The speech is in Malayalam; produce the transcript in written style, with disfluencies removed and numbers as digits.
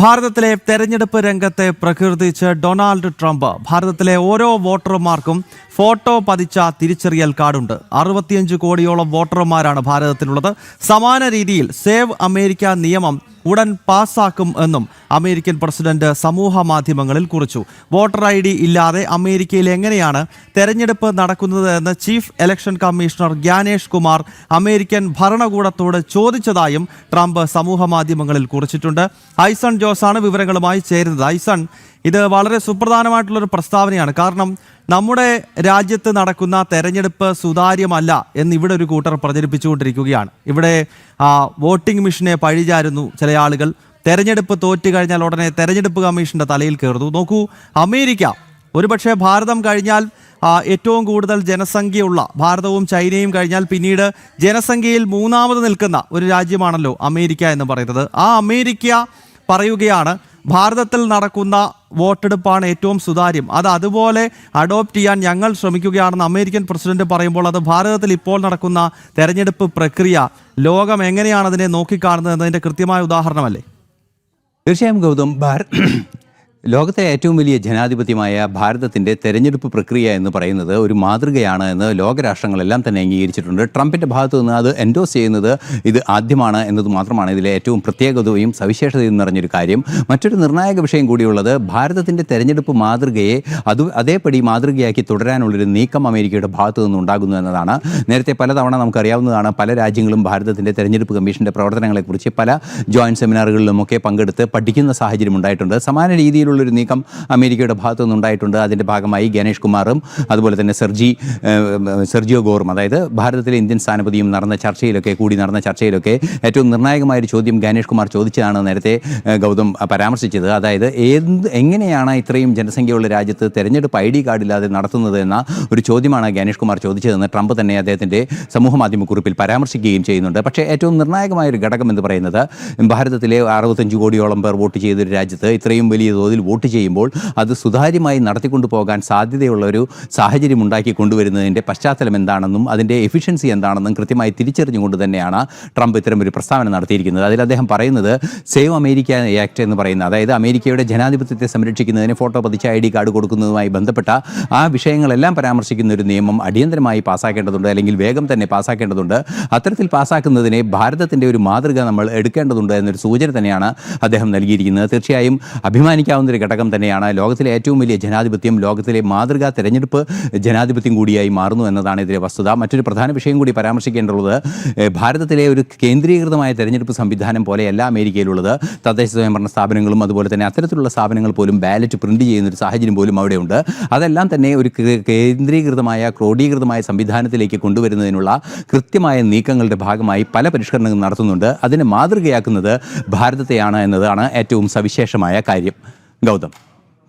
ഭാരതത്തിലെ തെരഞ്ഞെടുപ്പ് രംഗത്തെ പ്രകീർത്തിച്ച് ഡൊണാൾഡ് ട്രംപ്. ഭാരതത്തിലെ ഓരോ വോട്ടർമാർക്കും ഫോട്ടോ പതിച്ച തിരിച്ചറിയൽ കാർഡുണ്ട്. 65 കോടിയോളം വോട്ടർമാരാണ് ഭാരതത്തിലുള്ളത്. സമാന രീതിയിൽ സേവ് അമേരിക്ക നിയമം ഉടൻ പാസ്സാക്കും എന്നും അമേരിക്കൻ പ്രസിഡന്റ് സമൂഹ മാധ്യമങ്ങളിൽ കുറിച്ചു. വോട്ടർ ID ഇല്ലാതെ അമേരിക്കയിൽ എങ്ങനെയാണ് തെരഞ്ഞെടുപ്പ് നടക്കുന്നത് എന്ന് chief election commissioner Gyanesh Kumar American ഭരണകൂടത്തോട് ചോദിച്ചതായും ട്രംപ് സമൂഹ മാധ്യമങ്ങളിൽ കുറിച്ചിട്ടുണ്ട്. ഐസൺ ജോസാണ് വിവരങ്ങളുമായി ചേരുന്നത്. ഐസൺ, ഇത് വളരെ സുപ്രധാനമായിട്ടുള്ളൊരു പ്രസ്താവനയാണ്. കാരണം നമ്മുടെ രാജ്യത്ത് നടക്കുന്ന തെരഞ്ഞെടുപ്പ് സുതാര്യമല്ല എന്ന് ഇവിടെ ഒരു കൂട്ടർ പ്രചരിപ്പിച്ചുകൊണ്ടിരിക്കുകയാണ്. ഇവിടെ വോട്ടിംഗ് മെഷീനെ പഴിചാരുന്നു ചില ആളുകൾ. തെരഞ്ഞെടുപ്പ് തോറ്റു കഴിഞ്ഞാൽ ഉടനെ തെരഞ്ഞെടുപ്പ് കമ്മീഷന്റെ തലയിൽ കയറുന്നു. നോക്കൂ, അമേരിക്ക ഒരുപക്ഷെ ഭാരതം കഴിഞ്ഞാൽ ഏറ്റവും കൂടുതൽ ജനസംഖ്യയുള്ള, ഭാരതവും ചൈനയും കഴിഞ്ഞാൽ പിന്നീട് ജനസംഖ്യയിൽ മൂന്നാമത് നിൽക്കുന്ന ഒരു രാജ്യമാണല്ലോ അമേരിക്ക എന്ന് പറയുന്നത്. ആ അമേരിക്ക പറയുകയാണ് ഭാരതത്തിൽ നടക്കുന്ന വോട്ടെടുപ്പാണ് ഏറ്റവും സുതാര്യം, അത് അതുപോലെ അഡോപ്റ്റ് ചെയ്യാൻ ഞങ്ങൾ ശ്രമിക്കുകയാണെന്ന് അമേരിക്കൻ പ്രസിഡന്റ് പറയുമ്പോൾ അത് ഭാരതത്തിൽ ഇപ്പോൾ നടക്കുന്ന തെരഞ്ഞെടുപ്പ് പ്രക്രിയ ലോകം എങ്ങനെയാണ് അതിനെ നോക്കിക്കാണുന്നത് എന്നതിൻ്റെ കൃത്യമായ ഉദാഹരണമല്ലേ? തീർച്ചയായും ഗൗതം, ലോകത്തെ ഏറ്റവും വലിയ ജനാധിപത്യമായ ഭാരതത്തിൻ്റെ തെരഞ്ഞെടുപ്പ് പ്രക്രിയ എന്ന് പറയുന്നത് ഒരു മാതൃകയാണ് എന്ന് ലോകരാഷ്ട്രങ്ങളെല്ലാം തന്നെ അംഗീകരിച്ചിട്ടുണ്ട്. ട്രംപിൻ്റെ ഭാഗത്തു നിന്ന് അത് എൻഡോസ് ചെയ്യുന്നത് ഇത് ആദ്യമാണ് എന്നത് മാത്രമാണ് ഇതിലെ ഏറ്റവും പ്രത്യേകതയും സവിശേഷതയും നിറഞ്ഞൊരു കാര്യം. മറ്റൊരു നിർണായക വിഷയം കൂടിയുള്ളത്, ഭാരതത്തിൻ്റെ തെരഞ്ഞെടുപ്പ് മാതൃകയെ അതേപടി മാതൃകയാക്കി തുടരാനുള്ളൊരു നീക്കം അമേരിക്കയുടെ ഭാഗത്തു നിന്ന് ഉണ്ടാകുന്നു എന്നതാണ്. നേരത്തെ പലതവണ നമുക്കറിയാവുന്നതാണ്, പല രാജ്യങ്ങളും ഭാരതത്തിൻ്റെ തെരഞ്ഞെടുപ്പ് കമ്മീഷൻ്റെ പ്രവർത്തനങ്ങളെക്കുറിച്ച് പല ജോയിൻറ്റ് സെമിനാറുകളിലുമൊക്കെ പങ്കെടുത്ത് പഠിക്കുന്ന സാഹചര്യം ഉണ്ടായിട്ടുണ്ട്. സമാന രീതിയിൽ ുള്ളൊരു നീക്കം അമേരിക്കയുടെ ഭാഗത്തു നിന്നുണ്ടായിട്ടുണ്ട്. അതിൻ്റെ ഭാഗമായി ഗണേഷ് കുമാറും അതുപോലെ തന്നെ സെർജിയോ ഗോറും, അതായത് ഭാരതത്തിലെ ഇന്ത്യൻ സ്ഥാനപതിയും നടന്ന ചർച്ചയിലൊക്കെ ഏറ്റവും നിർണായകമായൊരു ചോദ്യം ഗണേഷ് കുമാർ ചോദിച്ചതാണ് നേരത്തെ ഗൗതം പരാമർശിച്ചത്. അതായത് എങ്ങനെയാണ് ഇത്രയും ജനസംഖ്യയുള്ള രാജ്യത്ത് തെരഞ്ഞെടുപ്പ് ID കാർഡില്ലാതെ നടത്തുന്നത് എന്ന ഒരു ചോദ്യമാണ് ഗണേഷ് കുമാർ ചോദിച്ചതെന്ന് ട്രംപ് തന്നെ അദ്ദേഹത്തിൻ്റെ സമൂഹ മാധ്യമക്കുറിപ്പിൽ പരാമർശിക്കുകയും ചെയ്യുന്നുണ്ട്. പക്ഷേ ഏറ്റവും നിർണായകമായൊരു ഘടകം എന്ന് പറയുന്നത്, ഭാരതത്തിലെ 65 കോടിയോളം പേർ വോട്ട് ചെയ്തൊരു രാജ്യത്ത് ഇത്രയും വലിയ തോതിൽ വോട്ട് ചെയ്യുമ്പോൾ അത് സുതാര്യമായി നടത്തിക്കൊണ്ടു പോകാൻ സാധ്യതയുള്ള ഒരു സാഹചര്യം ഉണ്ടാക്കി കൊണ്ടുവരുന്നതിൻ്റെ പശ്ചാത്തലം എന്താണെന്നും അതിൻ്റെ എഫിഷ്യൻസി എന്താണെന്നും കൃത്യമായി തിരിച്ചറിഞ്ഞുകൊണ്ട് തന്നെയാണ് ട്രംപ് ഇത്തരം ഒരു പ്രസ്താവന നടത്തിയിരിക്കുന്നത്. അതിൽ അദ്ദേഹം പറയുന്നത് സേവ് അമേരിക്ക ആക്ട് എന്ന് പറയുന്ന, അതായത് അമേരിക്കയുടെ ജനാധിപത്യത്തെ സംരക്ഷിക്കുന്നതിന് ഫോട്ടോ പതിച്ച ID കാർഡ് കൊടുക്കുന്നതുമായി ബന്ധപ്പെട്ട ആ വിഷയങ്ങളെല്ലാം പരാമർശിക്കുന്ന ഒരു നിയമം അടിയന്തരമായി പാസ്സാക്കേണ്ടതുണ്ട്, അല്ലെങ്കിൽ വേഗം തന്നെ പാസ്സാക്കേണ്ടതുണ്ട്. അത്തരത്തിൽ പാസ്സാക്കുന്നതിനെ ഭാരതത്തിൻ്റെ ഒരു മാതൃക നമ്മൾ എടുക്കേണ്ടതുണ്ട് എന്നൊരു സൂചന തന്നെയാണ് അദ്ദേഹം നൽകിയിരിക്കുന്നത്. തീർച്ചയായും അഭിമാനിക്കാവുന്ന ഒരു ഘടകം തന്നെയാണ്. ലോകത്തിലെ ഏറ്റവും വലിയ ജനാധിപത്യം, ലോകത്തിലെ മാതൃകാ തെരഞ്ഞെടുപ്പ് ജനാധിപത്യം കൂടിയായി മാറുന്നു എന്നതാണ് ഇതിലെ വസ്തുത. മറ്റൊരു പ്രധാന വിഷയം കൂടി പരാമർശിക്കേണ്ടുള്ളത്, ഭാരതത്തിലെ ഒരു കേന്ദ്രീകൃതമായ തെരഞ്ഞെടുപ്പ് സംവിധാനം പോലെയല്ല അമേരിക്കയിലുള്ളത്. തദ്ദേശ സ്വയംഭരണ സ്ഥാപനങ്ങളും അതുപോലെ തന്നെ അത്തരത്തിലുള്ള സ്ഥാപനങ്ങൾ പോലും ബാലറ്റ് പ്രിന്റ് ചെയ്യുന്ന ഒരു സാഹചര്യം പോലും അവിടെയുണ്ട്. അതെല്ലാം തന്നെ ഒരു കേന്ദ്രീകൃതമായ ക്രോഡീകൃതമായ സംവിധാനത്തിലേക്ക് കൊണ്ടുവരുന്നതിനുള്ള കൃത്യമായ നീക്കങ്ങളുടെ ഭാഗമായി പല പരിഷ്കരണങ്ങളും നടത്തുന്നുണ്ട്. അതിനെ മാതൃകയാക്കുന്നത് ഭാരതത്തെയാണ് എന്നതാണ് ഏറ്റവും സവിശേഷമായ കാര്യം. ഗൗതം.